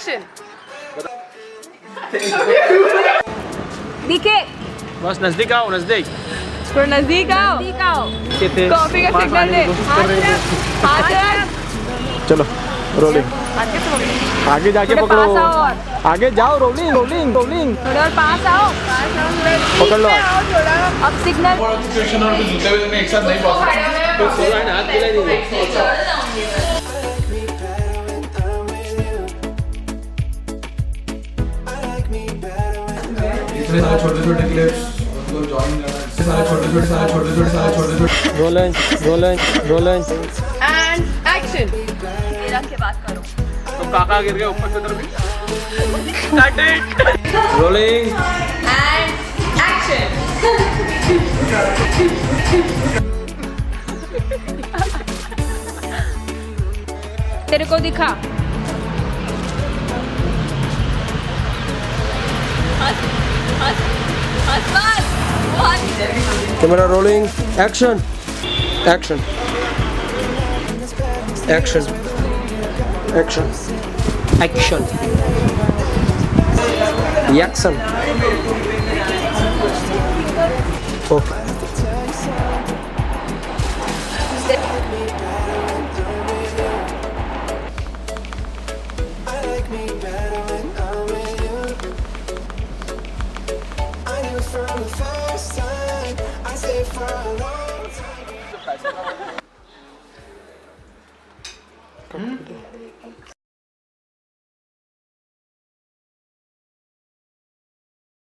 Action. दिखे बस नजदीक आओ, नजदीक। थोड़ा नजदीक आओ, कॉफी का सिग्नल दे। चलो रोलिंग, आगे जाके पकड़ो, आगे जाओ, रोलिंग रोलिंग रोलिंग, थोड़ा और पास आओ, पकड़ लो। अब सिग्नल। सिचुएशन और जूते में एक साथ नहीं पॉसिबल, तो सोलह ने हाथ मिला नहीं। इतने सारे छोटे-छोटे क्लिप्स उनको जॉइन करना, इतने सारे छोटे-छोटे rolling rolling rolling and action. ये रख के बात करो। तो काका गिर गया ऊपर की तरफ। Start it. Rolling and action. तेरे को दिखा। Camera rolling, action action action action action action. Okay From the first time, I say for a long time.